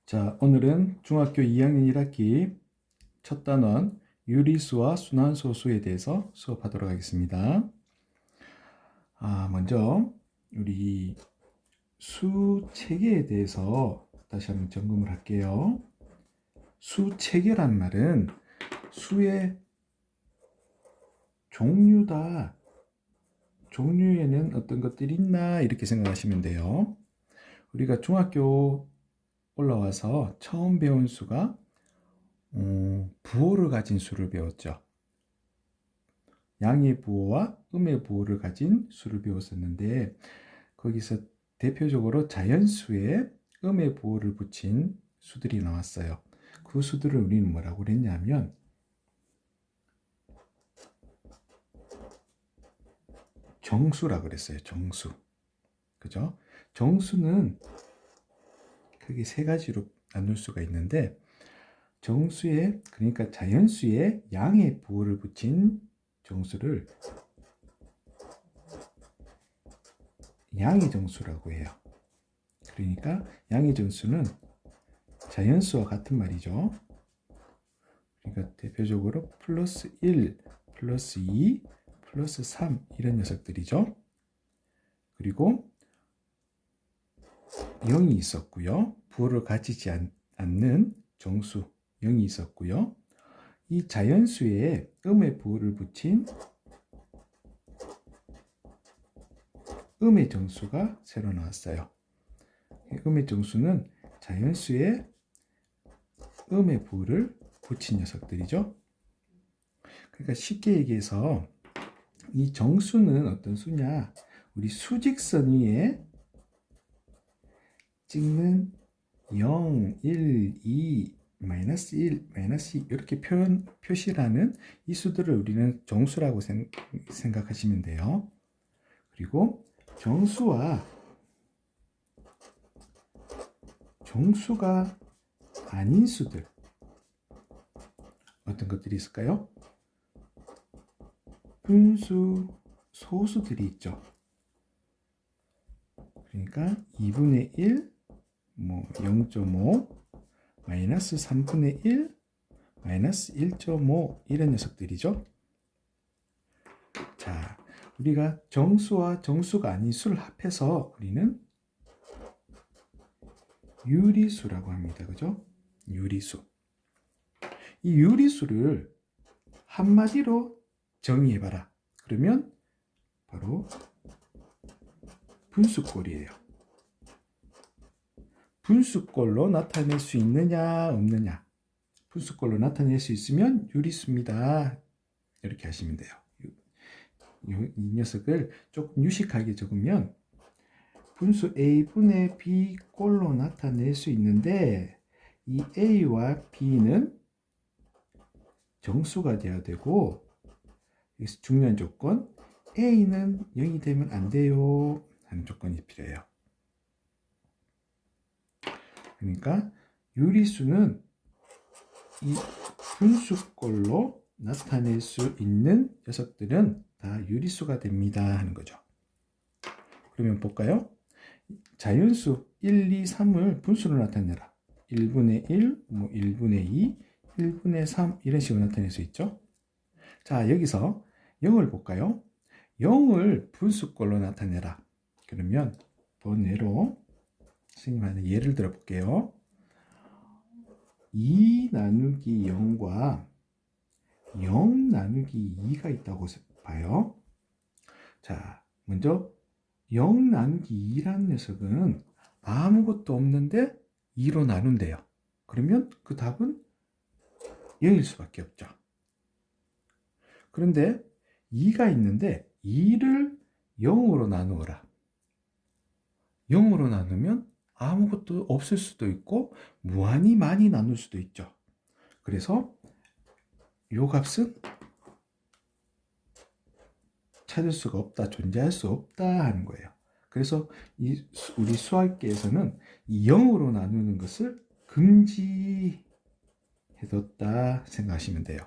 자, 오늘은 중학교 2학년 1학기 첫 단원 유리수와 순환소수에 대해서 수업하도록 하겠습니다. 먼저 우리 수 체계에 대해서 다시 한번 점검을 할게요. 수 체계란 말은 수의 종류다. 종류에는 어떤 것들이 있나 이렇게 생각하시면 돼요. 우리가 중학교 올라와서 처음 배운 수가 부호를 가진 수를 배웠죠. 양의 부호와 음의 부호를 가진 수를 배웠었는데 거기서 대표적으로 자연수에 음의 부호를 붙인 수들이 나왔어요. 그 수들을 우리는 뭐라고 그랬냐면 정수라고 그랬어요. 정수. 그죠? 정수는 크게 세 가지로 나눌 수가 있는데 정수에, 그러니까 자연수에 양의 부호를 붙인 정수를 양의 정수라고 해요. 그러니까 양의 정수는 자연수와 같은 말이죠. 그러니까 대표적으로 플러스 1, 플러스 2, 플러스 3 이런 녀석들이죠. 그리고 0이 있었고요. 부호를 가지지 않는 정수 0이 있었고요. 이 자연수에 음의 부호를 붙인 음의 정수가 새로 나왔어요. 음의 정수는 자연수에 음의 부호를 붙인 녀석들이죠. 그러니까 쉽게 얘기해서 이 정수는 어떤 수냐? 우리 수직선 위에 찍는 0, 1, 2, 마이너스 1, 마이너스 2 이렇게 표시라는 이 수들을 우리는 정수라고 생각하시면 돼요. 그리고 정수와 정수가 아닌 수들 어떤 것들이 있을까요? 분수, 소수들이 있죠. 그러니까 2분의 1, 0.5, 마이너스 3분의 1, 마이너스 1.5 이런 녀석들이죠. 자, 우리가 정수와 정수가 아닌 수를 합해서 우리는 유리수라고 합니다. 그죠? 유리수. 이 유리수를 한마디로 정의해봐라. 그러면 바로 분수꼴이에요. 분수꼴로 나타낼 수 있느냐 없느냐. 분수꼴로 나타낼 수 있으면 유리수입니다. 이렇게 하시면 돼요. 이 녀석을 조금 유식하게 적으면 분수 a분의 b 꼴로 나타낼 수 있는데 이 a와 b는 정수가 되어야 되고 여기서 중요한 조건 a는 0이 되면 안 돼요 하는 조건이 필요해요. 그러니까 유리수는 이 분수꼴로 나타낼 수 있는 녀석들은 다 유리수가 됩니다 하는 거죠. 그러면 볼까요? 자연수 1, 2, 3을 분수로 나타내라. 1분의 1, 1분의 2, 1분의 3 이런 식으로 나타낼 수 있죠. 자, 여기서 0을 볼까요? 0을 분수꼴로 나타내라. 그러면 번외로 선생님한테 예를 들어 볼게요. 2 나누기 0과 0 나누기 2가 있다고 봐요. 자, 먼저 0 나누기 2라는 녀석은 아무것도 없는데 2로 나눈대요. 그러면 그 답은 0일 수밖에 없죠. 그런데 2가 있는데 2를 0으로 나누어라. 0으로 나누면 아무것도 없을 수도 있고 무한히 많이 나눌 수도 있죠. 그래서 이 값은 찾을 수가 없다, 존재할 수 없다 하는 거예요. 그래서 우리 수학계에서는 이 0으로 나누는 것을 금지해뒀다 생각하시면 돼요.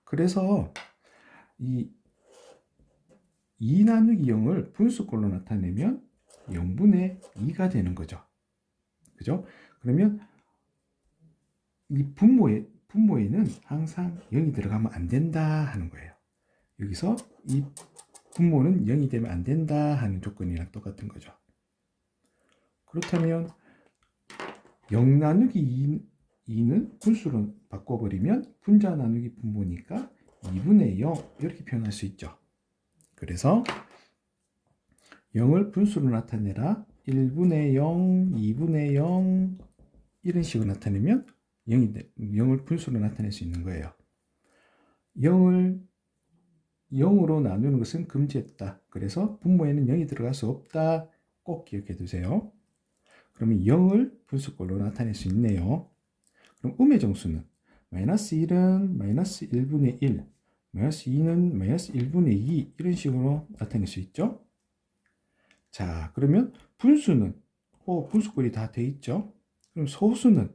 그래서 이 2 나누기 0을 분수꼴로 나타내면 0분의 2가 되는 거죠. 그죠? 그러면 이 분모에는 항상 0이 들어가면 안 된다 하는 거예요. 여기서 이 분모는 0이 되면 안 된다 하는 조건이랑 똑같은 거죠. 그렇다면 0 나누기 2는 분수로 바꿔버리면 분자 나누기 분모니까 2분의 0 이렇게 표현할 수 있죠. 그래서 0을 분수로 나타내라. 1분의 0, 2분의 0 이런 식으로 나타내면 0을 분수로 나타낼 수 있는 거예요. 0을 0으로 나누는 것은 금지했다. 그래서 분모에는 0이 들어갈 수 없다. 꼭 기억해 두세요. 그러면 0을 분수꼴로 나타낼 수 있네요. 그럼 음의 정수는 마이너스 1은 마이너스 1분의 1, 마이너스 2는 마이너스 1분의 2 이런 식으로 나타낼 수 있죠. 자, 그러면 분수는 분수꼴이 다 돼 있죠. 그럼 소수는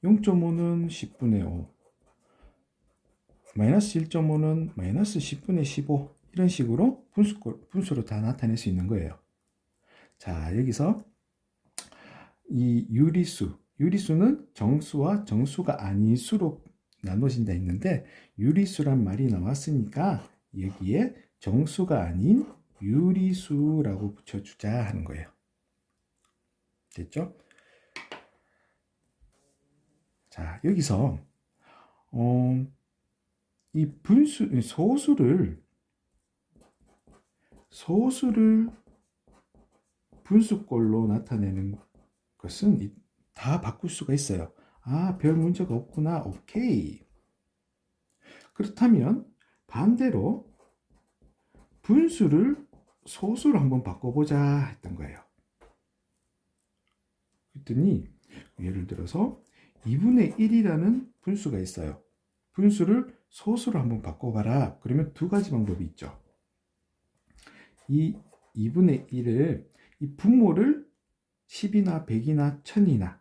0.5는 10분의 5, 마이너스 1.5는 마이너스 10분의 15 이런 식으로 분수로 다 나타낼 수 있는 거예요. 자, 여기서 이 유리수는 정수와 정수가 아닌 수로 나눠진다 했는데 유리수란 말이 나왔으니까 여기에 정수가 아닌 유리수라고 붙여주자 하는 거예요. 됐죠? 자, 여기서 이 소수를 분수꼴로 나타내는 것은 다 바꿀 수가 있어요. 아, 별 문제가 없구나. 오케이. 그렇다면 반대로 분수를 소수로 한번 바꿔보자 했던 거예요. 그랬더니 예를 들어서 2분의 1이라는 분수가 있어요. 분수를 소수로 한번 바꿔봐라. 그러면 두 가지 방법이 있죠. 이 2분의 1을 이 분모를 10이나 100이나 1000이나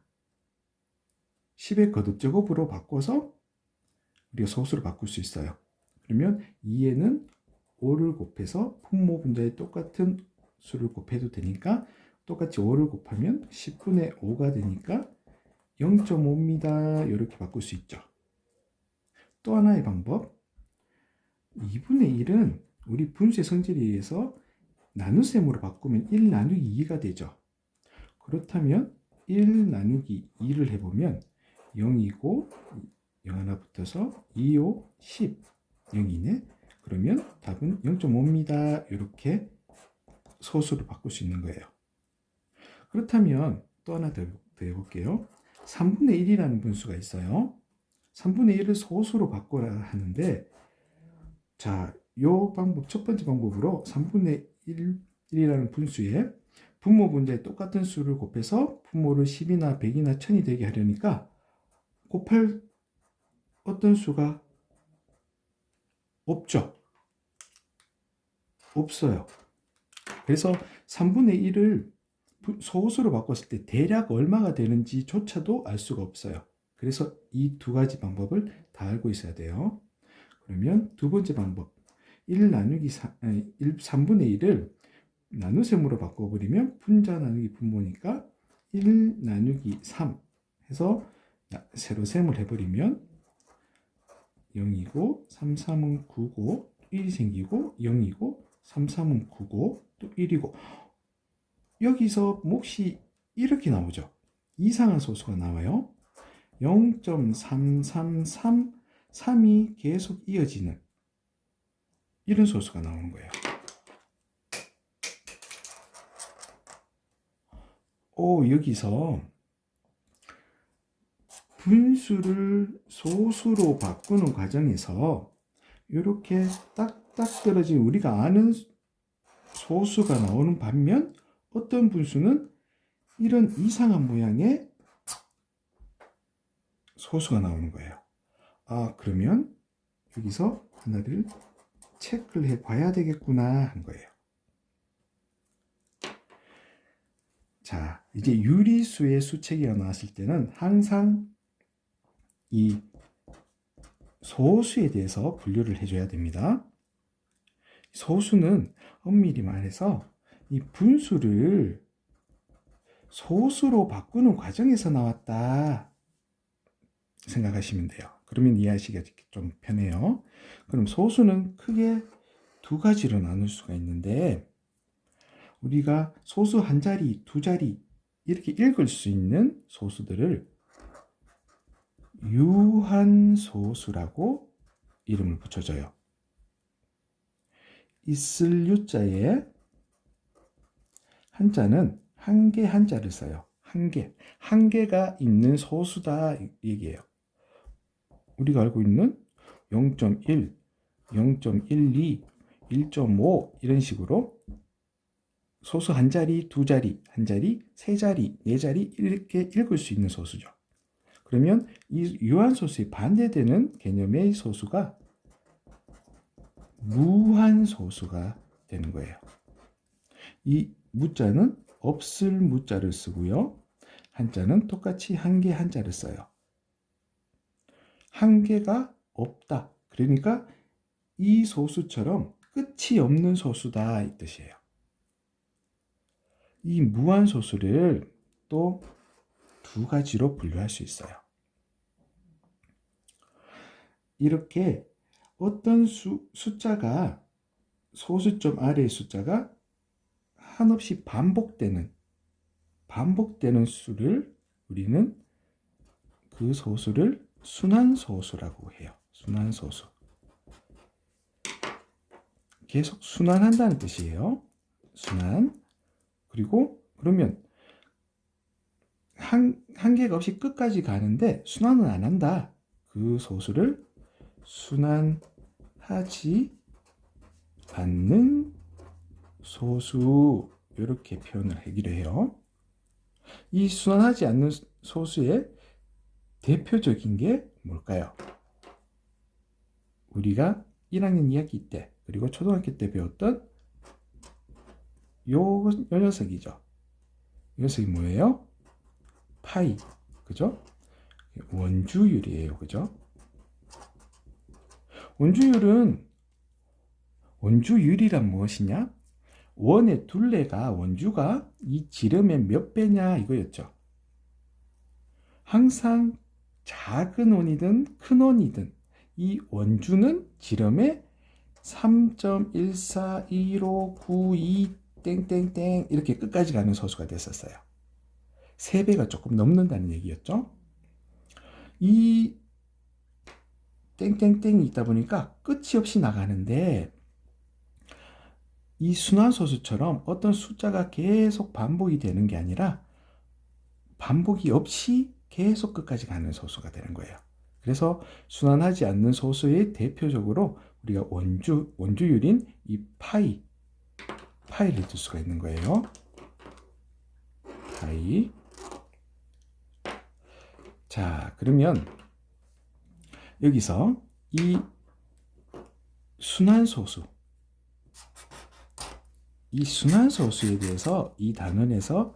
10의 거듭제곱으로 바꿔서 우리가 소수로 바꿀 수 있어요. 그러면 2에는 5를 곱해서 분모 분자에 똑같은 수를 곱해도 되니까 똑같이 5를 곱하면 10분의 5가 되니까 0.5입니다. 이렇게 바꿀 수 있죠. 또 하나의 방법, 2분의 1은 우리 분수의 성질에 의해서 나눗셈으로 바꾸면 1 나누기 2가 되죠. 그렇다면 1 나누기 2를 해보면 0이고 0 하나 붙어서 2, 5, 10, 0이네. 그러면 답은 0.5입니다. 이렇게 소수로 바꿀 수 있는 거예요. 그렇다면 또 하나 더 해볼게요. 3분의 1이라는 분수가 있어요. 3분의 1을 소수로 바꿔라 하는데, 자, 요 방법, 첫 번째 방법으로 3분의 1이라는 분수에 분모 분자에 똑같은 수를 곱해서 분모를 10이나 100이나 1000이 되게 하려니까 곱할 어떤 수가 없죠. 없어요. 그래서 3분의 1을 소수로 바꿨을 때 대략 얼마가 되는지조차도 알 수가 없어요. 그래서 이 두 가지 방법을 다 알고 있어야 돼요. 그러면 두 번째 방법, 3분의 1을 나눗셈으로 바꿔버리면 분자 나누기 분모니까 1 나누기 3 해서 세로 셈을 해버리면 0이고 3, 3은 9고 1이 생기고 0이고 3, 3은 9고 또 1이고 여기서 몫이 이렇게 나오죠. 이상한 소수가 나와요. 0.333 3이 계속 이어지는 이런 소수가 나오는 거예요. 여기서 분수를 소수로 바꾸는 과정에서 이렇게 딱딱 떨어진 우리가 아는 소수가 나오는 반면 어떤 분수는 이런 이상한 모양의 소수가 나오는 거예요. 아, 그러면 여기서 하나를 체크를 해 봐야 되겠구나 한 거예요. 자, 이제 유리수의 수체계가 나왔을 때는 항상 이 소수에 대해서 분류를 해줘야 됩니다. 소수는 엄밀히 말해서 이 분수를 소수로 바꾸는 과정에서 나왔다. 생각하시면 돼요. 그러면 이해하시기가 좀 편해요. 그럼 소수는 크게 두 가지로 나눌 수가 있는데, 우리가 소수 한 자리, 두 자리 이렇게 읽을 수 있는 소수들을 유한소수라고 이름을 붙여줘요. 있을 유자에 한자는 한 개 한자를 써요. 한 개가 있는 소수다 얘기예요. 우리가 알고 있는 0.1, 0.12, 1.5 이런 식으로 소수 한 자리, 두 자리, 한 자리, 세 자리, 네 자리 이렇게 읽을 수 있는 소수죠. 그러면 이 유한소수에 반대되는 개념의 소수가 무한소수가 되는 거예요. 이 무자는 없을 무자를 쓰고요. 한자는 똑같이 한 개 한자를 써요. 한 개가 없다. 그러니까 이 소수처럼 끝이 없는 소수다 이 뜻이에요. 이 무한소수를 또 두 가지로 분류할 수 있어요. 이렇게 어떤 숫자가 소수점 아래의 숫자가 한없이 반복되는 수를 우리는 그 소수를 순환소수라고 해요. 순환소수. 계속 순환한다는 뜻이에요. 순환. 그리고 그러면 한계가 없이 끝까지 가는데 순환은 안 한다. 그 소수를 순환하지 않는 소수 이렇게 표현을 하기로 해요. 이 순환하지 않는 소수의 대표적인 게 뭘까요? 우리가 1학년 2학기 때 그리고 초등학교 때 배웠던 요 녀석이죠. 이 녀석이 뭐예요? 파이. 그죠? 원주율이에요. 그죠? 원주율이란 무엇이냐? 원의 둘레가 원주가 이 지름의 몇 배냐 이거였죠. 항상 작은 원이든 큰 원이든 이 원주는 지름의 3.141592 땡땡땡 이렇게 끝까지 가는 소수가 됐었어요. 3배가 조금 넘는다는 얘기였죠. 이 땡땡땡이 있다 보니까 끝이 없이 나가는데 이 순환소수처럼 어떤 숫자가 계속 반복이 되는 게 아니라 반복이 없이 계속 끝까지 가는 소수가 되는 거예요. 그래서 순환하지 않는 소수의 대표적으로 우리가 원주율인 이 파이를 둘 수가 있는 거예요. 파이. 자, 그러면 여기서 이 순환소수에 대해서 이 단원에서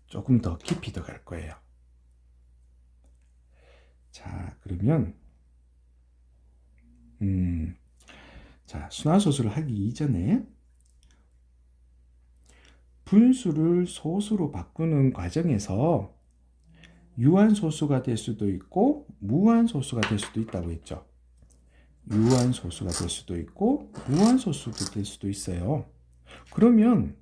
조금 더 깊이 들어갈 거예요. 자, 그러면 자, 순환소수를 하기 이전에 분수를 소수로 바꾸는 과정에서 유한소수가 될 수도 있고 무한소수가 될 수도 있다고 했죠. 유한소수가 될 수도 있고 무한소수도 될 수도 있어요. 그러면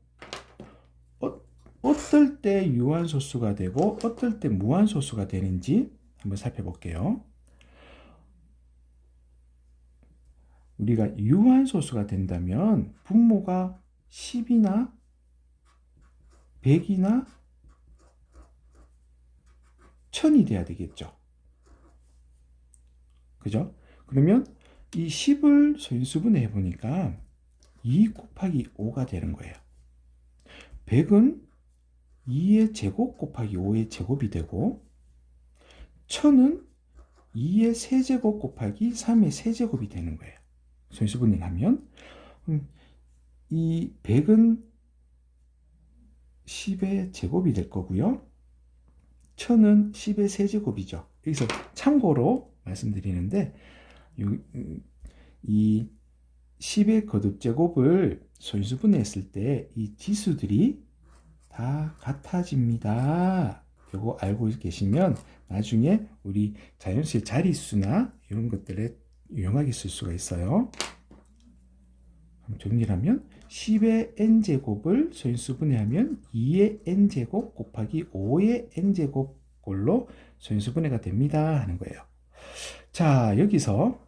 어떨 때 유한소수가 되고 어떨 때 무한소수가 되는지 한번 살펴볼게요. 우리가 유한소수가 된다면 분모가 10이나 100이나 1000이 돼야 되겠죠. 그죠? 그러면 이 10을 소인수분해 해보니까 2 곱하기 5가 되는 거예요. 100은 2의 제곱 곱하기 5의 제곱이 되고 1000은 2의 세제곱 곱하기 3의 세제곱이 되는 거예요. 소인수분해를 하면 이 100은 10의 제곱이 될 거고요. 1000은 10의 세제곱이죠. 여기서 참고로 말씀드리는데 이 10의 거듭제곱을 소인수분해했을 때 이 지수들이 다 같아집니다. 요거 알고 계시면 나중에 우리 자연수의 자릿수나 이런 것들에 유용하게 쓸 수가 있어요. 정리를 하면 10의 n제곱을 소인수 분해하면 2의 n제곱 곱하기 5의 n제곱 꼴로 소인수 분해가 됩니다 하는 거예요. 자, 여기서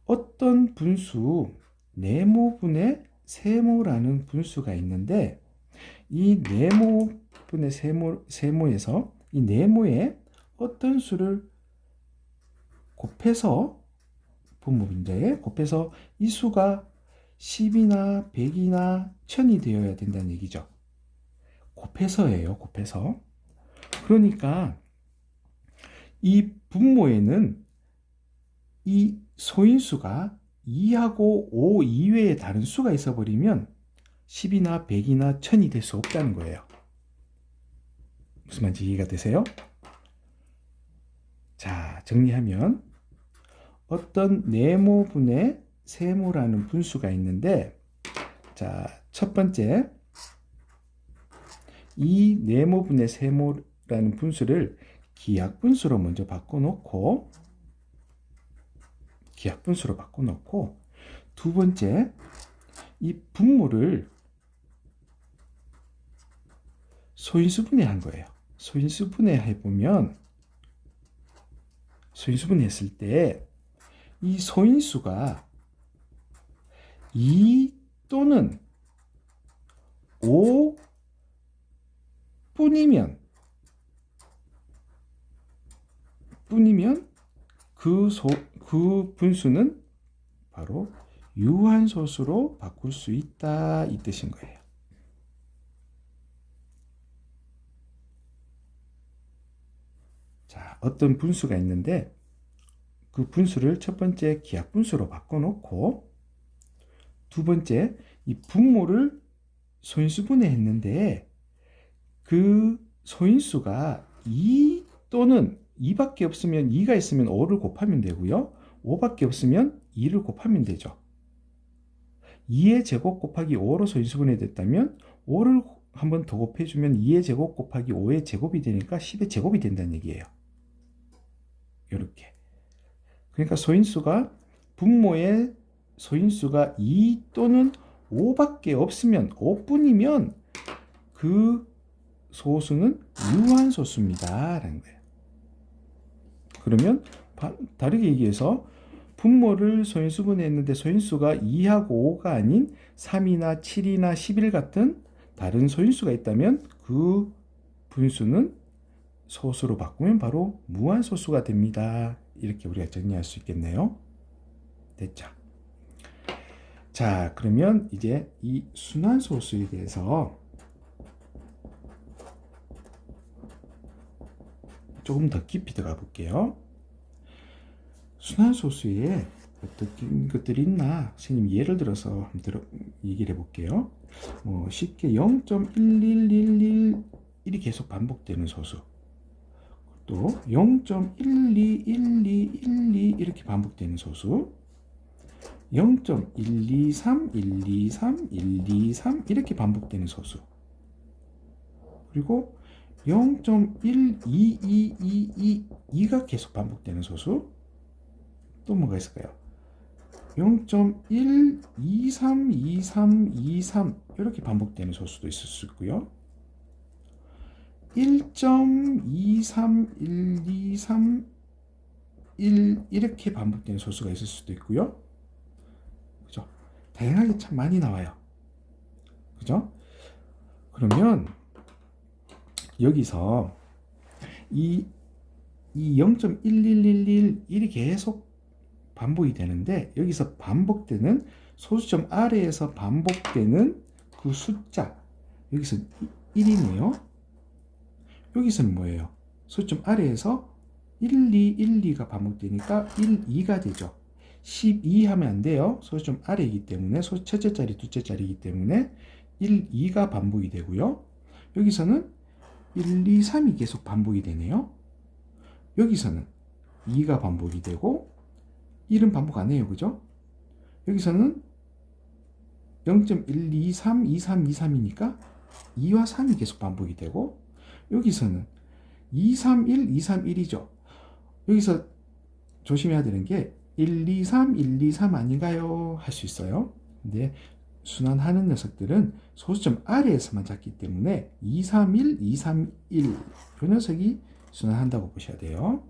어떤 분수 네모분의 세모라는 분수가 있는데 이 네모분의 세모에서 이 네모에 어떤 수를 곱해서 분모 분자에 곱해서 이 수가 10이나 100이나 1000이 되어야 된다는 얘기죠. 곱해서예요. 곱해서. 그러니까 이 분모에는 이 소인수가 2하고 5 이외에 다른 수가 있어버리면 10이나 100이나 1000이 될 수 없다는 거예요. 무슨 말인지 이해가 되세요? 자, 정리하면 어떤 네모분의 세모라는 분수가 있는데, 자, 첫 번째 이 네모분의 세모라는 분수를 기하분수로 먼저 바꿔놓고 두 번째 이 분모를 소인수 분해한 거예요. 소인수 분해해보면 소인수 분해했을 때 이 소인수가 2 또는 5 뿐이면 그 분수는 바로 유한소수로 바꿀 수 있다 이 뜻인 거예요. 자, 어떤 분수가 있는데 그 분수를 첫 번째 기하분수로 바꿔놓고 두 번째 이 분모를 소인수 분해했는데 그 소인수가 2 또는 2밖에 없으면 2가 있으면 5를 곱하면 되고요. 5밖에 없으면 2를 곱하면 되죠. 2의 제곱 곱하기 5로 소인수 분해됐다면 5를 한 번 더 곱해주면 2의 제곱 곱하기 5의 제곱이 되니까 10의 제곱이 된다는 얘기예요. 이렇게. 그러니까 분모의 소인수가 2 또는 5밖에 없으면 5뿐이면 그 소수는 유한소수입니다 라는 거예요. 그러면 다르게 얘기해서 분모를 소인수 분해했는데 소인수가 2하고 5가 아닌 3이나 7이나 11 같은 다른 소인수가 있다면 그 분수는 소수로 바꾸면 바로 무한소수가 됩니다. 이렇게 우리가 정리할 수 있겠네요. 됐죠? 자, 그러면 이제 이 순환소수에 대해서 조금 더 깊이 들어가 볼게요. 순환소수에 어떤 것들이 있나 선생님 예를 들어서 얘기를 해볼게요. 쉽게 0.1111이 계속 반복되는 소수, 또 0.121212 이렇게 반복되는 소수, 0.123 123 123 이렇게 반복되는 소수, 그리고 0.12222가 계속 반복되는 소수, 또 뭐가 있을까요? 0.1232323 이렇게 반복되는 소수도 있을 수 있고요. 1.23123 1 이렇게 반복되는 소수가 있을 수도 있고요. 그죠? 다양하게 참 많이 나와요. 그죠? 그러면 여기서 이 0.1111이 계속 반복이 되는데 여기서 반복되는 소수점 아래에서 반복되는 그 숫자, 여기서 1이네요. 여기서는 뭐예요? 소수점 아래에서 1212가 반복되니까 12가 되죠. 12 하면 안 돼요. 소수점 아래이기 때문에 첫째 자리, 둘째 자리이기 때문에 12가 반복이 되고요. 여기서는 1, 2, 3이 계속 반복이 되네요. 여기서는 2가 반복이 되고 1은 반복 안 해요. 그죠? 여기서는 0.123, 23, 23이니까 2와 3이 계속 반복이 되고 여기서는 231, 231이죠. 여기서 조심해야 되는 게 1, 2, 3, 1, 2, 3 아닌가요? 할 수 있어요. 근데 순환하는 녀석들은 소수점 아래에서만 잡기 때문에 231, 231 이 녀석이 순환한다고 보셔야 돼요.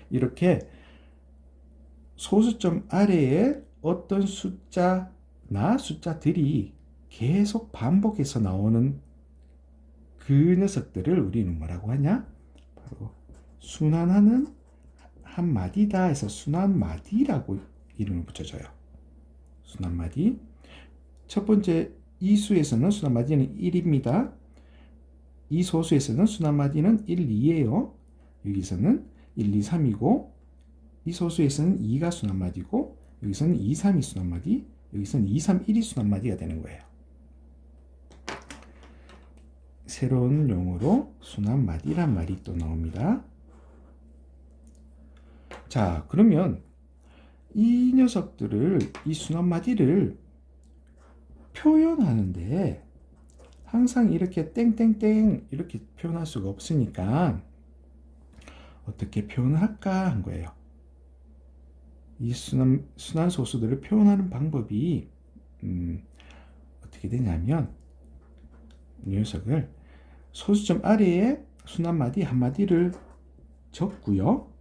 이렇게 소수점 아래에 어떤 숫자나 숫자들이 계속 반복해서 나오는 그 녀석들을 우리는 뭐라고 하냐? 바로 순환하는 한 마디다 해서 순환마디라고 이름을 붙여줘요. 순환마디. 첫 번째 이 수에서는 순환마디는 1입니다. 이 소수에서는 순환마디는 1, 2예요. 여기서는 1, 2, 3이고 이 소수에서는 2가 순환마디고 여기서는 2, 3이 순환마디, 여기서는 2, 3, 1이 순환마디가 되는 거예요. 새로운 용어로 순환마디란 말이 또 나옵니다. 자, 그러면 이 녀석들을, 이 순환마디를 표현하는데 항상 이렇게 땡땡땡 이렇게 표현할 수가 없으니까 어떻게 표현할까 한 거예요. 이 순환 소수들을 표현하는 방법이 어떻게 되냐면 이 녀석을 소수점 아래에 순환마디 한 마디를 적고요.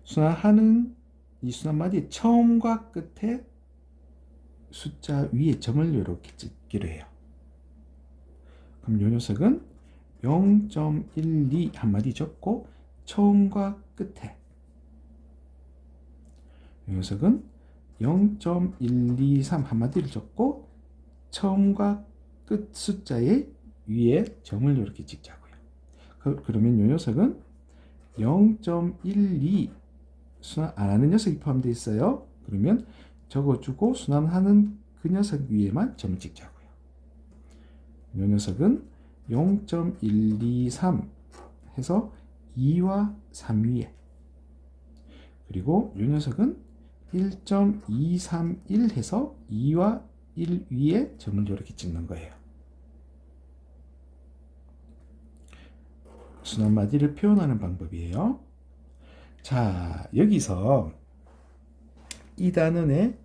순환하는 이 순환마디 처음과 끝에 숫자 위에 점을 이렇게 찍기로 해요. 그럼 이 녀석은 0.12 한 마디 적고 처음과 끝에, 이 녀석은 0.123 한 마디를 적고 처음과 끝 숫자의 위에 점을 이렇게 찍자고요. 그러면 이 녀석은 0.12 순환 안 하는 녀석이 포함되어 있어요. 그러면 적어주고 순환하는 그 녀석 위에만 점을 찍자고요. 이 녀석은 0.123 해서 2와 3 위에, 그리고 이 녀석은 1.231 해서 2와 1 위에 점을 이렇게 찍는 거예요. 순환마디를 표현하는 방법이에요. 자, 여기서 이 단원에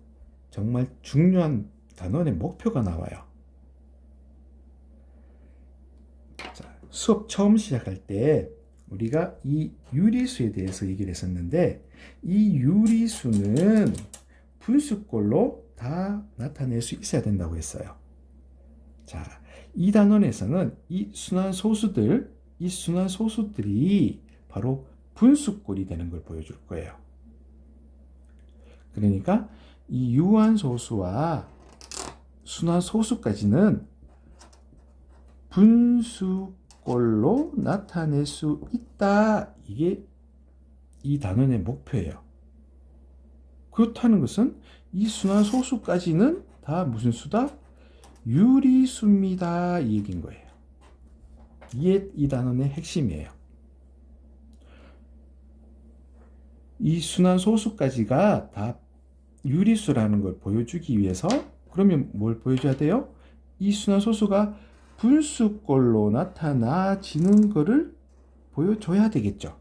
정말 중요한 단원의 목표가 나와요. 자, 수업 처음 시작할 때 우리가 이 유리수에 대해서 얘기를 했었는데 이 유리수는 분수꼴로 다 나타낼 수 있어야 된다고 했어요. 자, 이 단원에서는 이 순환 소수들이 바로 분수꼴이 되는 걸 보여줄 거예요. 그러니까 이 유한소수와 순환소수까지는 분수꼴로 나타낼 수 있다. 이게 이 단원의 목표예요. 그렇다는 것은 이 순환소수까지는 다 무슨 수다? 유리수입니다. 이 얘기인 거예요. 이게 이 단원의 핵심이에요. 이 순환소수까지가 다 유리수라는 걸 보여주기 위해서 그러면 뭘 보여줘야 돼요? 이 순환소수가 분수꼴로 나타나지는 것을 보여줘야 되겠죠.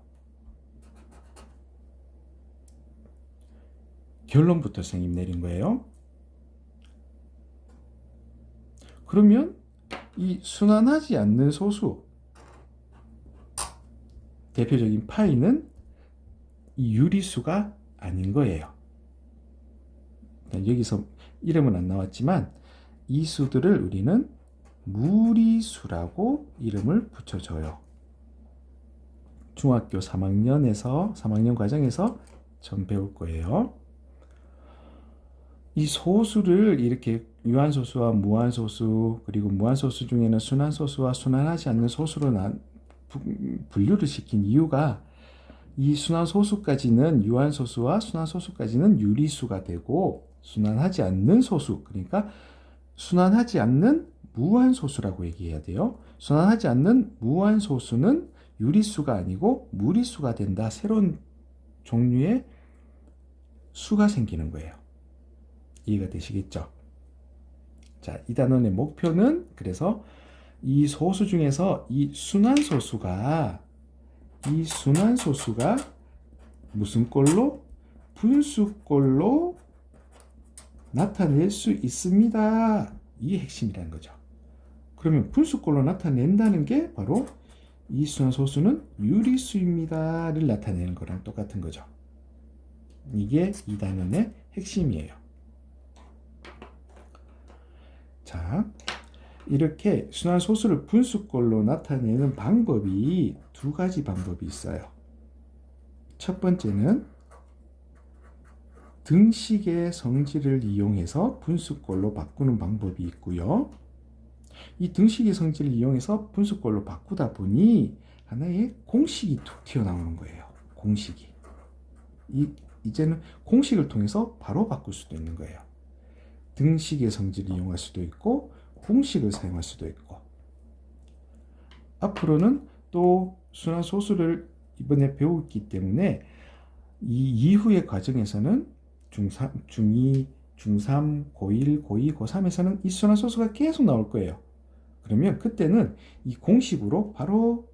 결론부터 선생님 내린 거예요. 그러면 이 순환하지 않는 소수, 대표적인 파이는 이 유리수가 아닌 거예요. 여기서 이름은 안 나왔지만 이 수들을 우리는 무리수라고 이름을 붙여줘요. 중학교 3학년 과정에서 전 배울 거예요. 이 소수를 이렇게 유한소수와 무한소수, 그리고 무한소수 중에는 순환소수와 순환하지 않는 소수로 분류를 시킨 이유가 이 순환소수까지는 유한소수와 순환소수까지는 유리수가 되고 순환하지 않는 소수, 그러니까 순환하지 않는 무한소수라고 얘기해야 돼요. 순환하지 않는 무한소수는 유리수가 아니고 무리수가 된다. 새로운 종류의 수가 생기는 거예요. 이해가 되시겠죠? 자, 이 단원의 목표는 그래서 이 소수 중에서 이 순환소수가 무슨 꼴로? 분수꼴로 나타낼 수 있습니다. 이게 핵심이라는 거죠. 그러면 분수꼴로 나타낸다는 게 바로 이 순환소수는 유리수입니다를 나타내는 거랑 똑같은 거죠. 이게 이 단원의 핵심이에요. 자, 이렇게 순환소수를 분수꼴로 나타내는 방법이 두 가지 방법이 있어요. 첫 번째는 등식의 성질을 이용해서 분수꼴로 바꾸는 방법이 있고요. 이 등식의 성질을 이용해서 분수꼴로 바꾸다 보니 하나의 공식이 툭 튀어나오는 거예요. 공식이. 이제는 공식을 통해서 바로 바꿀 수도 있는 거예요. 등식의 성질을 이용할 수도 있고 공식을 사용할 수도 있고. 앞으로는 또 순환소수를 이번에 배웠기 때문에 이 이후의 과정에서는 중2, 중3, 고1, 고2, 고3에서는 이 순환소수가 계속 나올 거예요. 그러면 그때는 이 공식으로 바로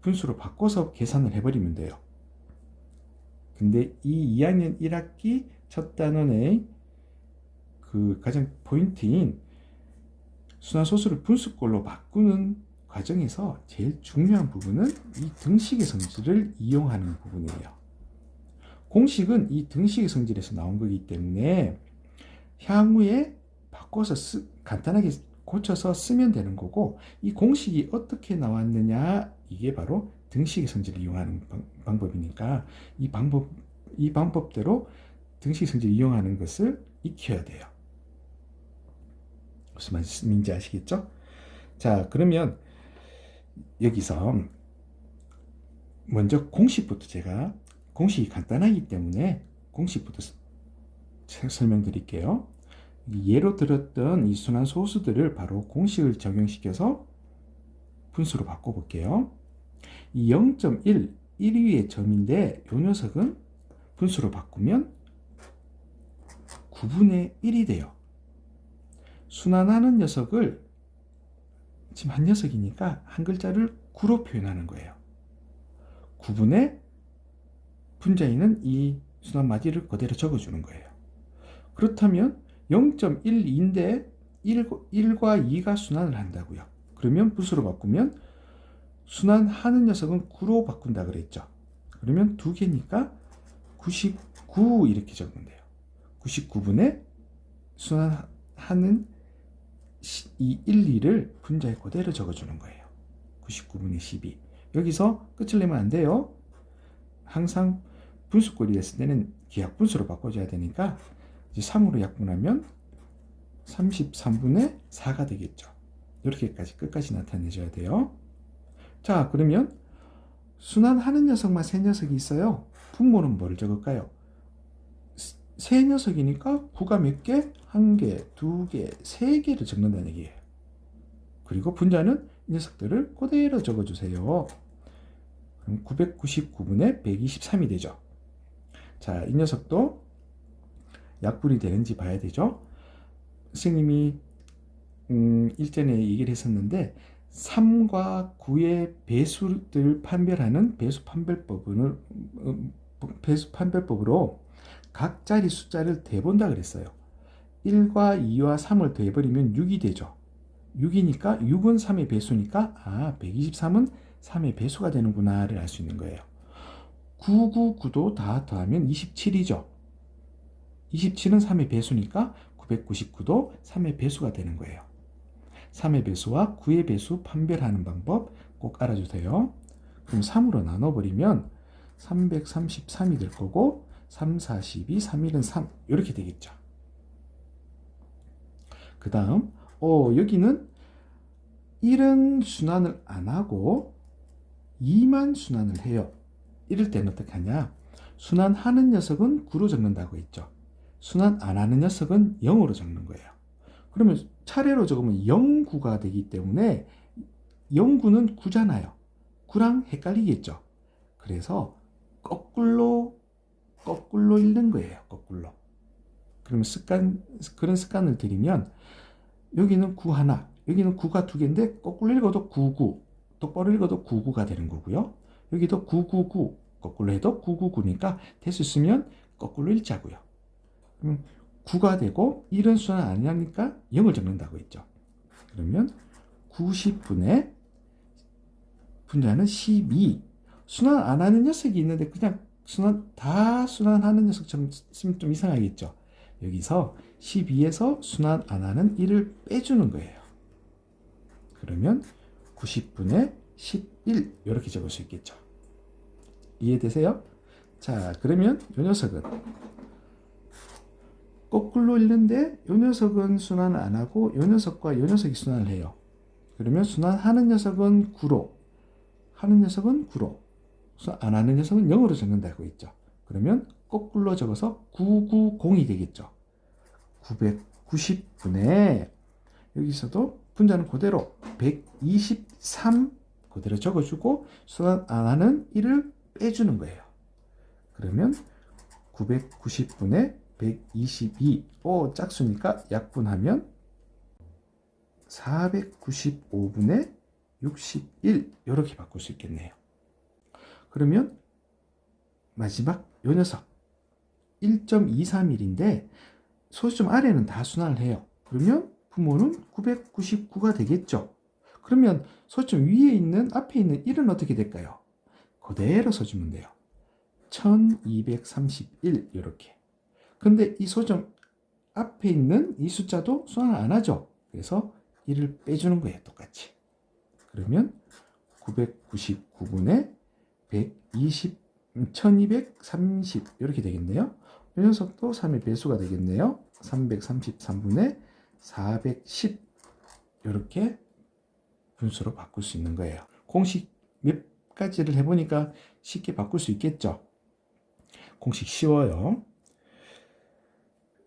분수로 바꿔서 계산을 해버리면 돼요. 근데 이 2학년 1학기 첫 단원의 그 가장 포인트인 순환소수를 분수꼴로 바꾸는 과정에서 제일 중요한 부분은 이 등식의 성질을 이용하는 부분이에요. 공식은 이 등식의 성질에서 나온 거기 때문에 향후에 바꿔서 간단하게 고쳐서 쓰면 되는 거고, 이 공식이 어떻게 나왔느냐, 이게 바로 등식의 성질을 이용하는 방법이니까 이 방법대로 등식의 성질을 이용하는 것을 익혀야 돼요. 무슨 말씀인지 아시겠죠? 자, 그러면 여기서 먼저 공식부터 제가 공식이 간단하기 때문에 공식부터 설명드릴게요. 예로 들었던 이 순환소수들을 바로 공식을 적용시켜서 분수로 바꿔볼게요. 이 0.1, 1위의 점인데 이 녀석은 분수로 바꾸면 9분의 1이 돼요. 순환하는 녀석을 지금 한 녀석이니까 한 글자를 9로 표현하는 거예요. 9분의 분자에는 이 순환마디를 그대로 적어주는 거예요. 그렇다면 0.12인데 1과 2가 순환을 한다고요. 그러면 분수로 바꾸면 순환하는 녀석은 9로 바꾼다 그랬죠. 그러면 두 개니까 99 이렇게 적으면 돼요. 99분의 순환하는 이 1, 2를 분자에 그대로 적어주는 거예요. 99분의 12. 여기서 끝을 내면 안 돼요. 항상 분수꼴이 됐을 때는 기하분수로 바꿔줘야 되니까 이제 3으로 약분하면 33분의 4가 되겠죠. 이렇게까지 끝까지 나타내줘야 돼요. 자, 그러면 순환하는 녀석만 세 녀석이 있어요. 분모는 뭐를 적을까요? 세 녀석이니까 9가 몇 개? 1개, 2개, 3개를 적는다는 얘기예요. 그리고 분자는 이 녀석들을 그대로 적어주세요. 그럼 999분의 123이 되죠. 자, 이 녀석도 약분이 되는지 봐야 되죠. 선생님이 일전에 얘기를 했었는데 3과 9의 배수를 판별하는 배수 판별법으로 각 자리 숫자를 대본다 그랬어요. 1과 2와 3을 더해버리면 6이 되죠. 6이니까 6은 3의 배수니까 123은 3의 배수가 되는구나를 알 수 있는 거예요. 999도 다 더하면 27이죠. 27은 3의 배수니까 999도 3의 배수가 되는 거예요. 3의 배수와 9의 배수 판별하는 방법 꼭 알아주세요. 그럼 3으로 나눠버리면 333이 될 거고 3, 42, 3, 1은 3 이렇게 되겠죠. 그 다음 여기는 1은 순환을 안 하고 2만 순환을 해요. 이럴 때는 어떻게 하냐? 순환하는 녀석은 9로 적는다고 했죠. 순환 안 하는 녀석은 0으로 적는 거예요. 그러면 차례로 적으면 0구가 되기 때문에 0구는 9잖아요. 9랑 헷갈리겠죠. 그래서 거꾸로 읽는 거예요. 거꾸로. 그러면 그런 습관을 들이면 여기는 9 하나, 여기는 9가 두 개인데 거꾸로 읽어도 99, 똑바로 읽어도 99가 되는 거고요. 여기도 999, 거꾸로 해도 999니까 될 수 있으면 거꾸로 읽자고요. 그럼 9가 되고 이런 수는 아니니까 0을 적는다고 했죠. 그러면 90분의 분자는 12. 순환 안 하는 녀석이 있는데 그냥 다 순환하는 녀석처럼 쓰면 좀 이상하겠죠. 여기서 12에서 순환 안 하는 1을 빼주는 거예요. 그러면 90분의 11 이렇게 적을 수 있겠죠. 이해되세요? 자, 그러면 이 녀석은 거꾸로 읽는데 이 녀석은 순환 안 하고 이 녀석과 이 녀석이 순환을 해요. 그러면 순환하는 녀석은 9로, 하는 녀석은 9로, 순환 안 하는 녀석은 0으로 적는다고 했죠. 그러면 거꾸로 적어서 990이 되겠죠. 990분의 여기서도 분자는 그대로 123 그대로 적어주고 순환 안 하는 1을 빼주는 거예요. 그러면 990분의 122, 짝수니까 약분하면 495분의 61 이렇게 바꿀 수 있겠네요. 그러면 마지막 요 녀석 1.231인데 소수점 아래는 다 순환을 해요. 그러면 부모는 999가 되겠죠. 그러면 소수점 위에 있는 앞에 있는 1은 어떻게 될까요? 그대로 써주면 돼요. 1231 이렇게. 근데 이 소수점 앞에 있는 이 숫자도 순환을 안 하죠. 그래서 1을 빼주는 거예요. 똑같이. 그러면 999분의 120, 1230 이렇게 되겠네요. 이 녀석도 3의 배수가 되겠네요. 333분의 410 이렇게 분수로 바꿀 수 있는 거예요. 공식 몇 가지를 해보니까 쉽게 바꿀 수 있겠죠. 공식 쉬워요.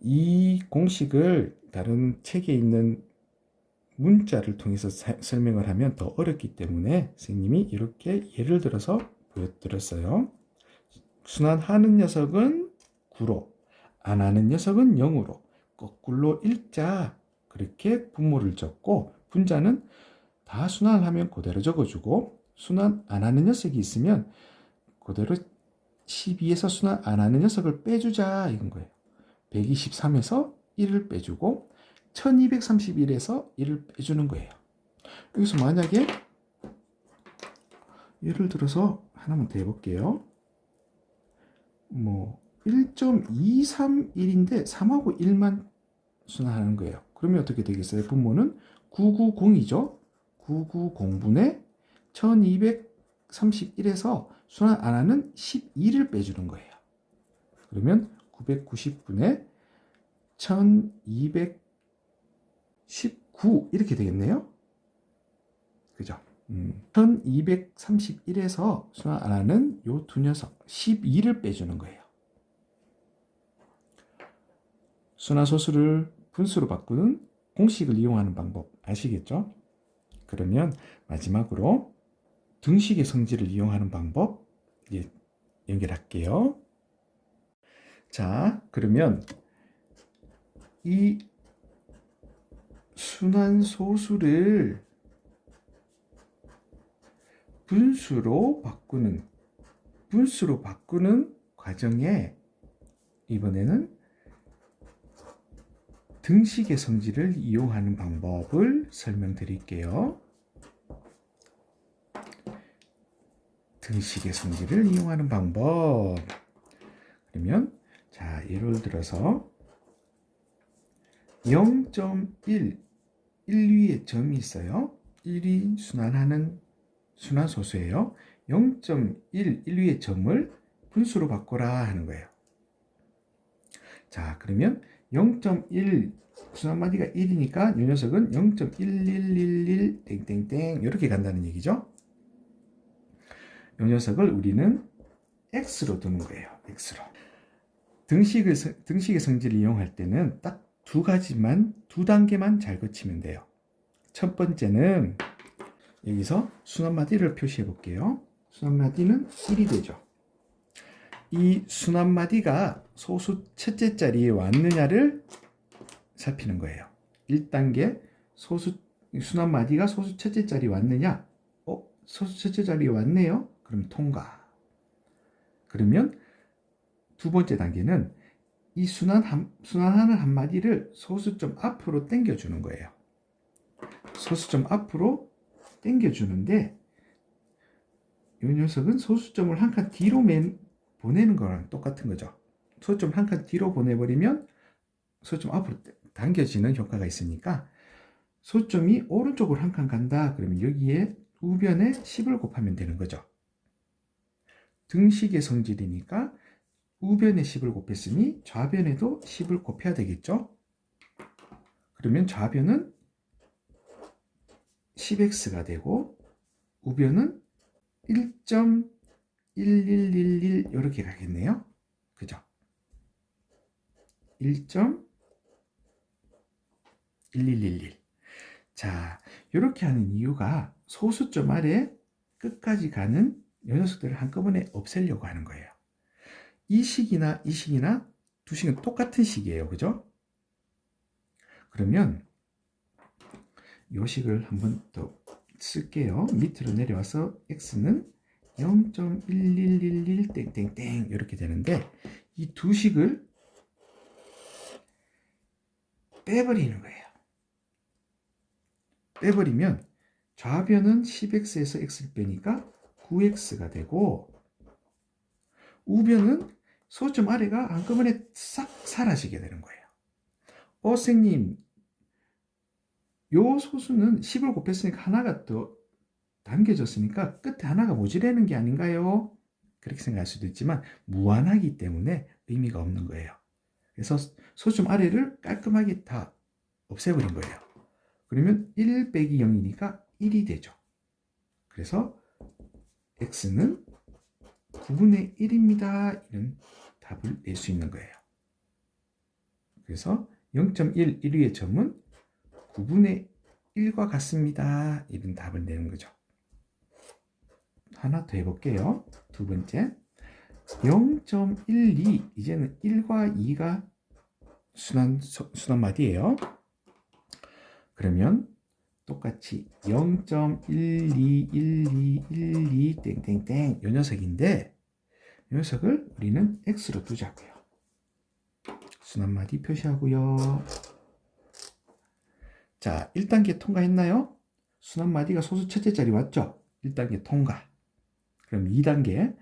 이 공식을 다른 책에 있는 문자를 통해서 설명을 하면 더 어렵기 때문에 선생님이 이렇게 예를 들어서 보여드렸어요. 순환하는 녀석은 9로, 안 하는 녀석은 0으로, 거꾸로 읽자. 그렇게 분모를 적고 분자는 다 순환하면 그대로 적어주고 순환 안 하는 녀석이 있으면 그대로 12에서 순환 안 하는 녀석을 빼주자 이건 거예요. 123에서 1을 빼주고 1231에서 1을 빼주는 거예요. 여기서 만약에 예를 들어서 하나만 더 해볼게요. 1.231인데 3하고 1만 순환하는 거예요. 그러면 어떻게 되겠어요? 분모는 990이죠. 990분의 1231에서 순환 안 하는 12를 빼주는 거예요. 그러면 990분의 1219 이렇게 되겠네요. 그죠? 1231에서 순환 안 하는 요 두 녀석 12를 빼주는 거예요. 순환소수를 분수로 바꾸는 공식을 이용하는 방법 아시겠죠? 그러면 마지막으로 등식의 성질을 이용하는 방법 연결할게요. 자, 그러면 이 순환소수를 분수로 바꾸는 과정에 이번에는 등식의 성질을 이용하는 방법을 설명드릴게요. 등식의 성질을 이용하는 방법. 그러면 자, 예를 들어서 0.1 1위에 점이 있어요. 1이 순환하는 순환소수예요. 0.1 1위의 점을 분수로 바꿔라 하는 거예요. 자, 그러면 0.1 순환마디가 1이니까 이 녀석은 0.1111 땡땡땡 이렇게 간다는 얘기죠. 이 녀석을 우리는 x로 두는 거예요. x로. 등식의 성질을 이용할 때는 딱 두 단계만 잘 거치면 돼요. 첫 번째는 여기서 순환마디를 표시해 볼게요. 순환마디는 1이 되죠. 이 순환마디가 소수 첫째 자리에 왔느냐를 살피는 거예요. 1단계 소수 순환 마디가 소수 첫째 자리에 왔느냐? 소수 첫째 자리에 왔네요. 그럼 통과. 그러면 두 번째 단계는 이 순환하는 한마디를 소수점 앞으로 당겨주는 거예요. 소수점 앞으로 당겨주는데 이 녀석은 소수점을 한 칸 뒤로 보내는 거랑 똑같은 거죠. 소수점 한 칸 뒤로 보내버리면 소수점 앞으로 당겨지는 효과가 있으니까 소수점이 오른쪽으로 한 칸 간다. 그러면 여기에 우변에 10을 곱하면 되는 거죠. 등식의 성질이니까 우변에 10을 곱했으니 좌변에도 10을 곱해야 되겠죠. 그러면 좌변은 10x가 되고 우변은 1.1111 이렇게 가겠네요. 그죠? 1.1111. 자, 이렇게 하는 이유가 소수점 아래 끝까지 가는 이 녀석들을 한꺼번에 없애려고 하는 거예요. 이 식이나 이 식이나 두 식은 똑같은 식이에요. 그죠? 그러면 이 식을 한번 더 쓸게요. 밑으로 내려와서 x는 0.1111 땡땡땡 이렇게 되는데 이 두 식을 빼버리는 거예요. 빼버리면 좌변은 10x에서 x를 빼니까 9x가 되고 우변은 소수점 아래가 한꺼번에 싹 사라지게 되는 거예요. 선생님, 요 소수는 10을 곱했으니까 하나가 더 당겨졌으니까 끝에 하나가 모자라는 게 아닌가요? 그렇게 생각할 수도 있지만 무한하기 때문에 의미가 없는 거예요. 그래서 소수점 아래를 깔끔하게 다 없애버린 거예요. 그러면 1 빼기 0이니까 1이 되죠. 그래서 x는 9분의 1입니다. 이런 답을 낼 수 있는 거예요. 그래서 0.1, 1위의 점은 9분의 1과 같습니다. 이런 답을 내는 거죠. 하나 더 해볼게요. 두 번째 0.12 이제는 1과 2가 순환마디예요. 그러면 똑같이 0.121212 땡땡땡 이 녀석인데 이 녀석을 우리는 x로 두자고요. 순환마디 표시하고요. 자, 1단계 통과했나요? 순환마디가 소수 첫째 자리 왔죠? 1단계 통과. 그럼 2단계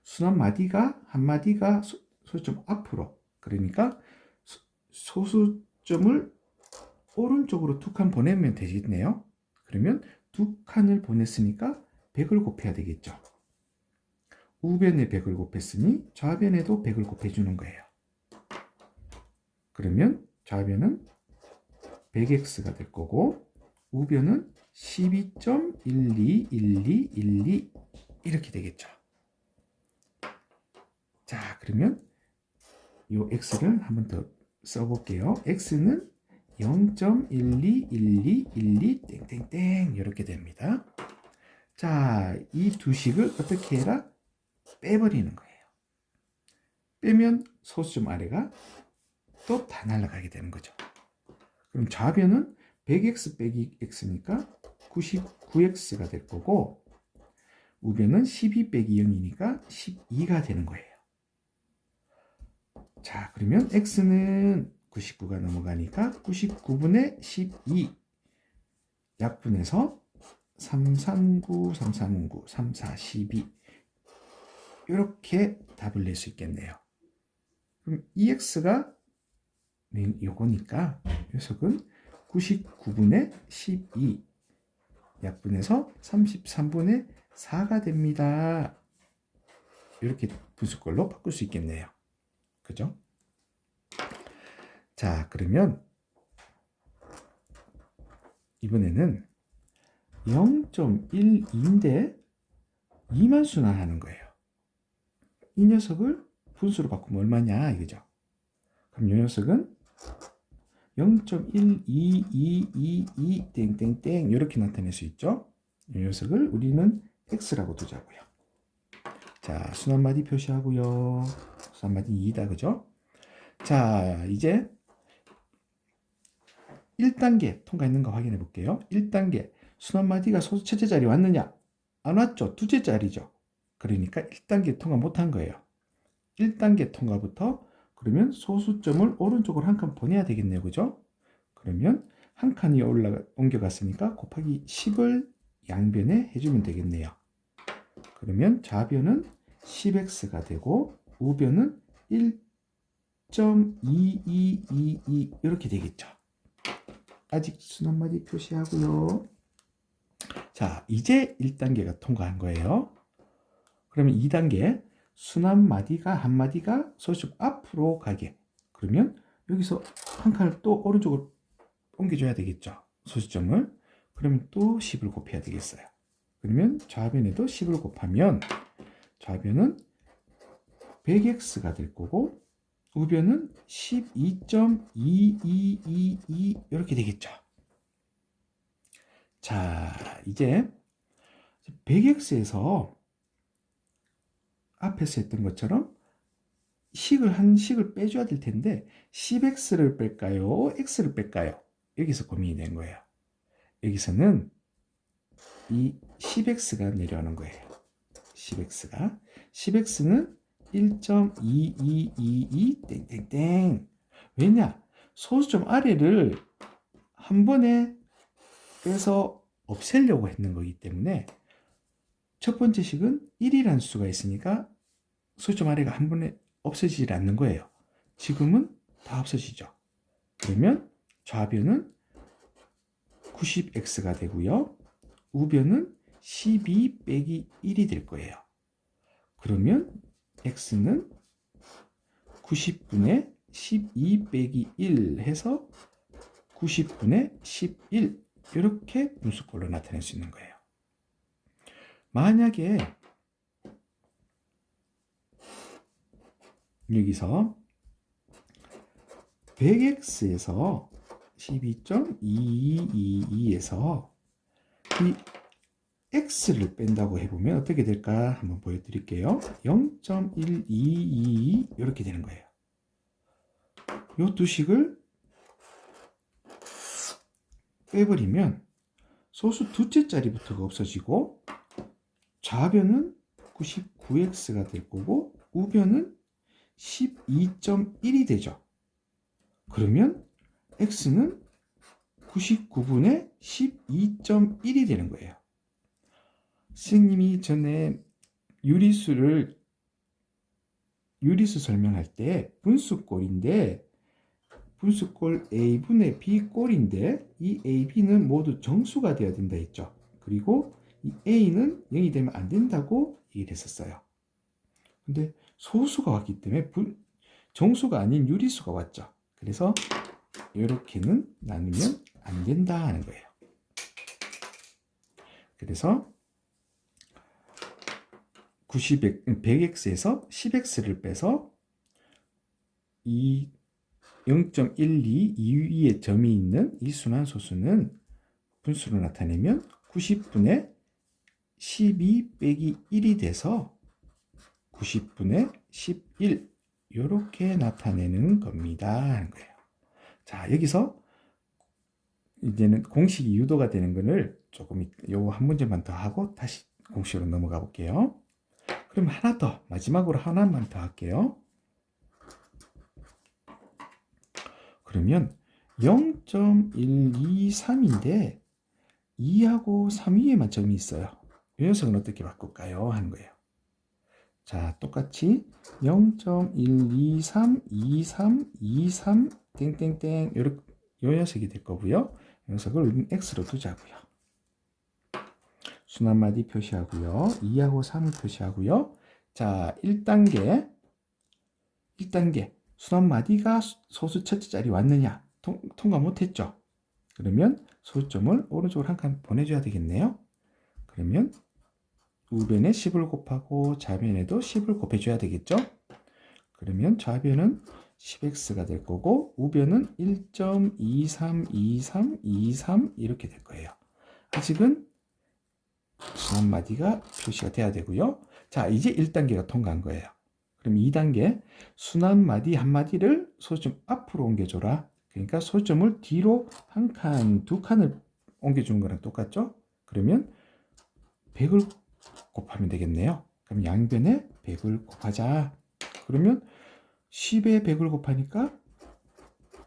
순환마디가 한마디가 소수점 앞으로 그러니까 소수점을 오른쪽으로 두 칸 보내면 되겠네요. 그러면 두 칸을 보냈으니까 100을 곱해야 되겠죠. 우변에 100을 곱했으니 좌변에도 100을 곱해주는 거예요. 그러면 좌변은 100x가 될 거고 우변은 12.121212 이렇게 되겠죠. 자, 그러면 이 x를 한번 더 써볼게요. x는 0.121212 땡땡땡 이렇게 됩니다. 자, 이 두 식을 어떻게 해라? 빼버리는 거예요. 빼면 소수점 아래가 또 다 날아가게 되는 거죠. 그럼 좌변은 100x 빼기 x니까 99x가 될 거고 우변은 12 빼기 0이니까 12가 되는 거예요. 자, 그러면 x는 99가 넘어가니까 99분의 12 약분해서 339, 339, 34, 12 이렇게 답을 낼 수 있겠네요. 그럼 EX가 요거니까 녀석은 99분의 12 약분해서 33분의 4가 됩니다. 이렇게 분수꼴로 바꿀 수 있겠네요. 그죠? 자, 그러면 이번에는 0.12인데 2만 순환하는 거예요. 이 녀석을 분수로 바꾸면 얼마냐 이거죠. 그럼 이 녀석은 0.1222 땡땡땡 이렇게 나타낼 수 있죠. 이 녀석을 우리는 x라고 두자고요. 자, 순환마디 표시하고요. 순환마디 2다 그죠? 자, 이제 1단계 통과했는가 확인해 볼게요. 1단계 순환마디가 소수 첫째 자리 왔느냐? 안 왔죠. 둘째 자리죠. 그러니까 1단계 통과 못한 거예요. 1단계 통과부터 그러면 소수점을 오른쪽으로 한 칸 보내야 되겠네요. 그죠? 그러면 한 칸 위에 옮겨갔으니까 곱하기 10을 양변에 해주면 되겠네요. 그러면 좌변은 10x가 되고 우변은 1.2222 이렇게 되겠죠. 아직 순환마디 표시하고요. 자, 이제 1단계가 통과한 거예요. 그러면 2단계 순환마디가 한 마디가 소수점 앞으로 가게. 그러면 여기서 한 칸을 또 오른쪽으로 옮겨줘야 되겠죠. 소수점을. 그러면 또 10을 곱해야 되겠어요. 그러면 좌변에도 10을 곱하면 좌변은 100x가 될 거고 우변은 12.2222 이렇게 되겠죠. 자, 이제 100x에서 앞에서 했던 것처럼 식을 빼줘야 될 텐데 10x를 뺄까요? x를 뺄까요? 여기서 고민이 된 거예요. 여기서는 이 10x가 내려오는 거예요. 10x는 1.2222 땡땡땡. 왜냐? 소수점 아래를 한 번에 빼서 없애려고 했는 거기 때문에 첫 번째 식은 1이라는 수가 있으니까 소수점 아래가 한 번에 없어지지 않는 거예요. 지금은 다 없어지죠. 그러면 좌변은 90x가 되고요. 우변은 12 빼기 1이 될 거예요. 그러면 x는 90분의 12 빼기 1 해서 90분의 11 이렇게 분수꼴로 나타낼 수 있는 거예요. 만약에 여기서 100x에서 12.2222에서 이 x를 뺀다고 해보면 어떻게 될까 한번 보여드릴게요. 0.1222 이렇게 되는 거예요. 이 두 식을 빼버리면 소수 두째 자리부터가 없어지고 좌변은 99x가 될 거고 우변은 12.1이 되죠. 그러면 x는 99분의 12.1이 되는 거예요. 선생님이 전에 유리수 설명할 때 분수꼴인데 분수꼴 a분의 b꼴인데 이 a, b는 모두 정수가 되어야 된다 했죠. 그리고 이 a는 0이 되면 안 된다고 얘기를 했었어요. 근데 소수가 왔기 때문에 정수가 아닌 유리수가 왔죠. 그래서 이렇게는 나누면 안 된다 하는 거예요. 그래서 100x에서 10x를 빼서 이 0.12 이위에 점이 있는 이 순환소수는 분수로 나타내면 90분의 12 빼기 1이 돼서 90분의 11 이렇게 나타내는 겁니다 하는 거예요. 자, 여기서 이제는 공식이 유도가 되는 것을 조금 요 한 문제만 더 하고 다시 공식으로 넘어가 볼게요. 그럼 하나 더, 마지막으로 하나만 더 할게요. 그러면 0.123인데 2하고 3 위에만 점이 있어요. 이 녀석은 어떻게 바꿀까요? 하는 거예요. 자, 똑같이 0.123, 23, 23, 땡땡땡 요 녀석이 될 거고요. 이 녀석을 우리는 x로 두자고요. 순환마디 표시하고요. 2하고 3을 표시하고요. 자, 1단계 순환마디가 소수 첫째 자리 왔느냐? 통과 못했죠? 그러면 소수점을 오른쪽으로 한 칸 보내줘야 되겠네요. 그러면 우변에 10을 곱하고 좌변에도 10을 곱해줘야 되겠죠? 그러면 좌변은 10x가 될 거고 우변은 1.232323 이렇게 될 거예요. 아직은 순환마디가 표시가 돼야 되고요. 자, 이제 1단계가 통과한 거예요. 그럼 2단계 순환마디 한마디를 소수점 앞으로 옮겨줘라. 그러니까 소점을 뒤로 한 칸, 두 칸을 옮겨주는 거랑 똑같죠? 그러면 100을 곱하면 되겠네요. 그럼 양변에 100을 곱하자. 그러면 10에 100을 곱하니까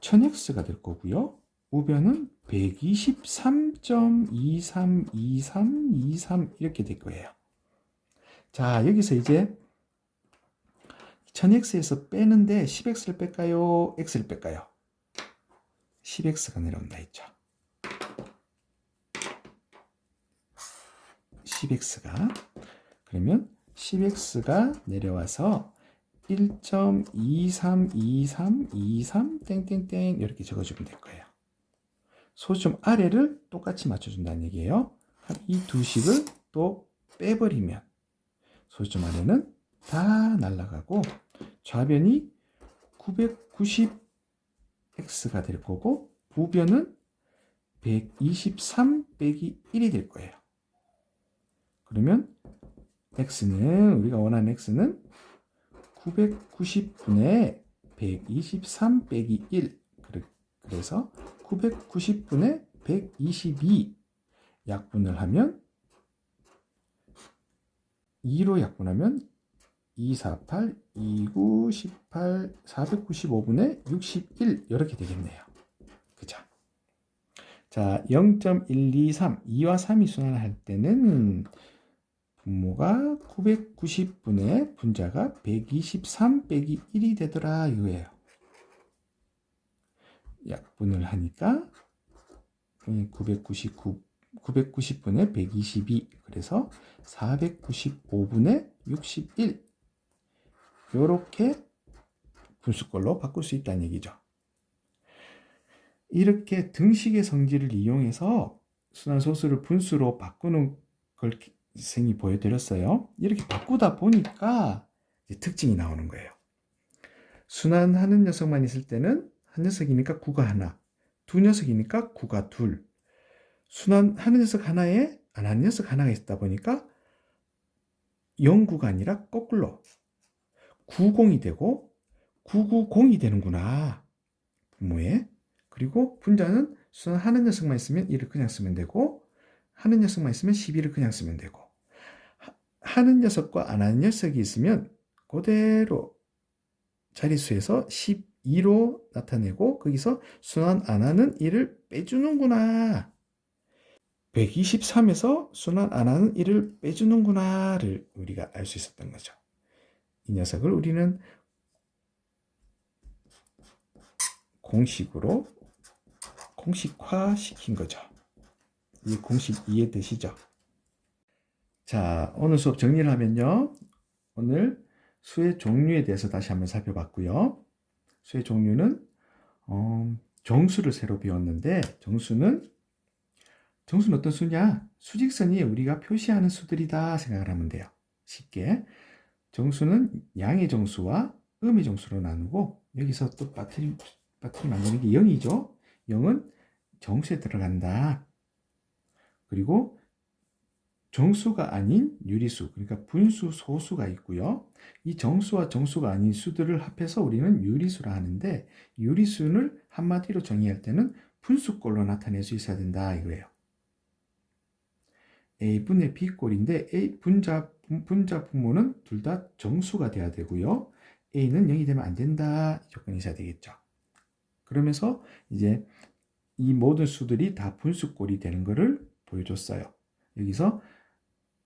1000x가 될 거고요. 우변은 123.232323 이렇게 될 거예요. 자, 여기서 이제 1000x에서 빼는데 10x를 뺄까요? x를 뺄까요? 10x가 내려온다 했죠. 10x가 그러면 10x가 내려와서 1.232323 땡땡땡 이렇게 적어주면 될 거예요. 소점 아래를 똑같이 맞춰준다는 얘기예요. 이 두 식을 또 빼버리면 소점 아래는 다 날아가고 좌변이 990x가 될 거고 우변은 123 빼기 1이 될 거예요. 그러면 x는 우리가 원하는 x는 990분의 123 빼기 1 그래서 990분의 122 약분을 하면 2로 약분하면 248, 29, 18, 495분의 61 이렇게 되겠네요. 그죠? 자, 0.123, 2와 3이 순환할 때는 분모가 990분의 분자가 123 빼기 1이 되더라 이거예요. 약분을 하니까 990분의 122 그래서 495분의 61 이렇게 분수꼴로 바꿀 수 있다는 얘기죠. 이렇게 등식의 성질을 이용해서 순환소수를 분수로 바꾸는 걸 선생님이 보여드렸어요. 이렇게 바꾸다 보니까 이제 특징이 나오는 거예요. 순환하는 녀석만 있을 때는 한 녀석이니까 구가 하나, 두 녀석이니까 구가 둘. 순환하는 녀석 하나에 안 하는 녀석 하나가 있다 보니까 0구가 아니라 거꾸로 90이 되고 990이 되는구나. 분모에. 그리고 분자는 순환하는 녀석만 있으면 1을 그냥 쓰면 되고 하는 녀석만 있으면 12를 그냥 쓰면 되고 하는 녀석과 안 하는 녀석이 있으면 그대로 자릿수에서 12로 나타내고 거기서 순환 안 하는 1을 빼주는구나. 123에서 순환 안 하는 1을 빼주는구나를 우리가 알 수 있었던 거죠. 이 녀석을 우리는 공식으로 공식화시킨 거죠. 이 공식 이해되시죠? 자, 오늘 수업 정리를 하면요. 오늘 수의 종류에 대해서 다시 한번 살펴봤고요. 수의 종류는 정수를 새로 배웠는데 정수는 어떤 수냐? 수직선이 우리가 표시하는 수들이다 생각을 하면 돼요. 쉽게. 정수는 양의 정수와 음의 정수로 나누고 여기서 또 빠트리 만드는 게 0이죠. 0은 정수에 들어간다. 그리고 정수가 아닌 유리수, 그러니까 분수, 소수가 있고요. 이 정수와 정수가 아닌 수들을 합해서 우리는 유리수라 하는데 유리수를 한마디로 정의할 때는 분수꼴로 나타낼 수 있어야 된다 이거예요. A분의 B꼴인데 A 분자 분모는 둘 다 정수가 돼야 되고요. A는 0이 되면 안 된다 이 조건이 있어야 되겠죠. 그러면서 이제 이 모든 수들이 다 분수꼴이 되는 것을 보여줬어요. 여기서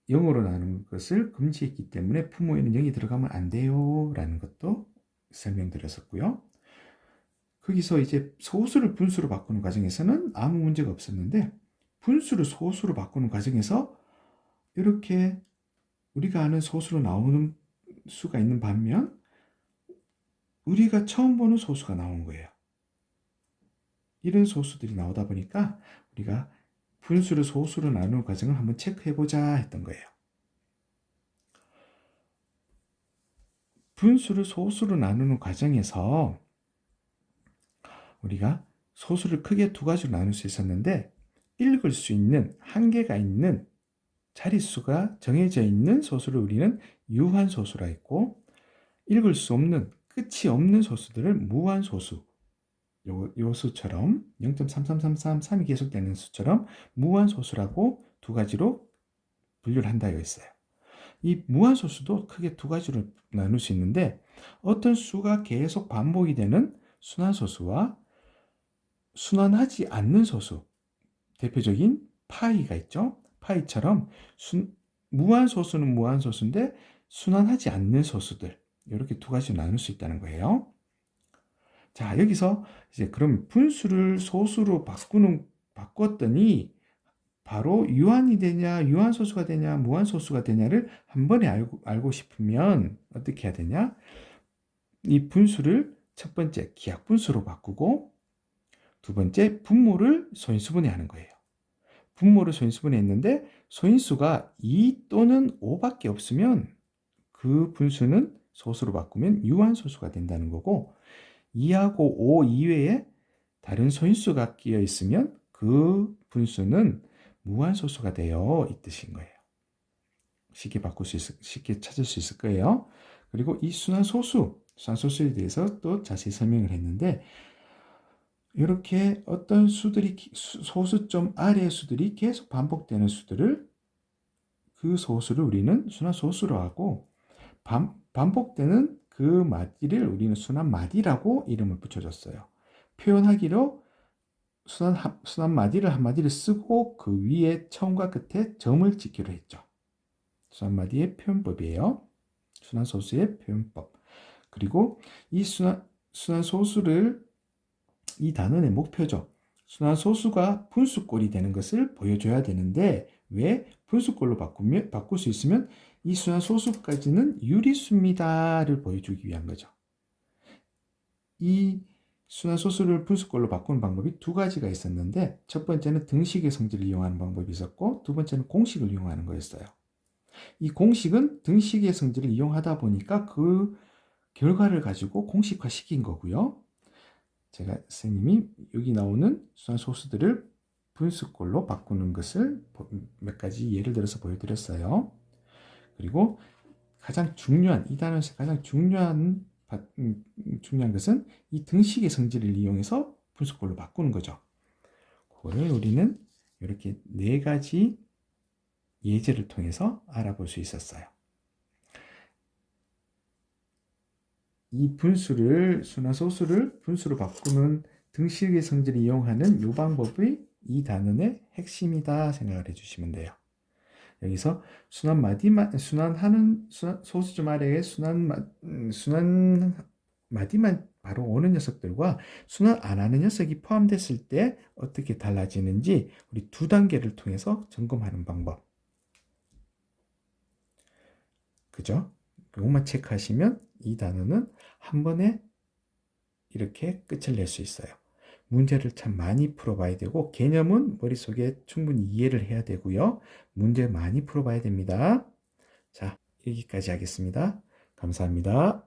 0으로 나누는 것을 금지했기 때문에 분모에는 0이 들어가면 안 돼요 라는 것도 설명드렸었고요. 거기서 이제 소수를 분수로 바꾸는 과정에서는 아무 문제가 없었는데 분수를 소수로 바꾸는 과정에서 이렇게 우리가 아는 소수로 나오는 수가 있는 반면 우리가 처음 보는 소수가 나오는 거예요. 이런 소수들이 나오다 보니까 우리가 분수를 소수로 나누는 과정을 한번 체크해보자 했던 거예요. 분수를 소수로 나누는 과정에서 우리가 소수를 크게 두 가지로 나눌 수 있었는데 읽을 수 있는 한계가 있는 자릿수가 정해져 있는 소수를 우리는 유한소수라 했고 읽을 수 없는 끝이 없는 소수들을 무한소수 요 수처럼 0.3333이 계속되는 수처럼 무한소수라고 두 가지로 분류를 한다 했어요. 이 무한소수도 크게 두 가지로 나눌 수 있는데 어떤 수가 계속 반복이 되는 순환소수와 순환하지 않는 소수, 대표적인 파이가 있죠. 파이처럼 무한소수는 무한소수인데 순환하지 않는 소수들, 이렇게 두 가지로 나눌 수 있다는 거예요. 자, 여기서 이제 그럼 분수를 소수로 바꿨더니 바로 유한이 되냐, 유한소수가 되냐, 무한소수가 되냐를 한 번에 알고 싶으면 어떻게 해야 되냐? 이 분수를 첫 번째 기하분수로 바꾸고 두 번째 분모를 소인수분해하는 거예요. 분모를 소인수분해했는데 소인수가 2 또는 5밖에 없으면 그 분수는 소수로 바꾸면 유한소수가 된다는 거고 2하고 5 이외에 다른 소인수가 끼어 있으면 그 분수는 무한소수가 되어 이 뜻인 거예요. 쉽게 찾을 수 있을 거예요. 그리고 이 순환소수에 대해서 또 자세히 설명을 했는데 이렇게 어떤 수들이 소수점 아래의 수들이 계속 반복되는 수들을 그 소수를 우리는 순환소수로 하고 반복되는 그 마디를 우리는 순환마디라고 이름을 붙여줬어요. 표현하기로 순환마디를 한마디를 쓰고 그 위에 처음과 끝에 점을 찍기로 했죠. 순환마디의 표현법이에요. 순환소수의 표현법. 그리고 이 순환소수를 이 단원의 목표죠. 순환소수가 분수꼴이 되는 것을 보여줘야 되는데 왜 분수꼴로 바꿀 수 있으면 이 순환소수까지는 유리수입니다를 보여주기 위한 거죠. 이 순환소수를 분수꼴로 바꾸는 방법이 두 가지가 있었는데 첫 번째는 등식의 성질을 이용하는 방법이 있었고 두 번째는 공식을 이용하는 거였어요. 이 공식은 등식의 성질을 이용하다 보니까 그 결과를 가지고 공식화 시킨 거고요. 제가 선생님이 여기 나오는 순환소수들을 분수꼴로 바꾸는 것을 몇 가지 예를 들어서 보여드렸어요. 그리고 가장 중요한, 이 단원에서 가장 중요한 것은 이 등식의 성질을 이용해서 분수꼴로 바꾸는 거죠. 그거를 우리는 이렇게 네 가지 예제를 통해서 알아볼 수 있었어요. 이 순환소수를 분수로 바꾸는 등식의 성질을 이용하는 이 방법이 이 단원의 핵심이다 생각을 해주시면 돼요. 여기서 순환하는 소수점 아래에 순환마디만 바로 오는 녀석들과 순환 안 하는 녀석이 포함됐을 때 어떻게 달라지는지 우리 두 단계를 통해서 점검하는 방법. 그죠? 이것만 체크하시면 이 단어는 한 번에 이렇게 끝을 낼 수 있어요. 문제를 참 많이 풀어봐야 되고 개념은 머릿속에 충분히 이해를 해야 되고요. 문제 많이 풀어봐야 됩니다. 자, 여기까지 하겠습니다. 감사합니다.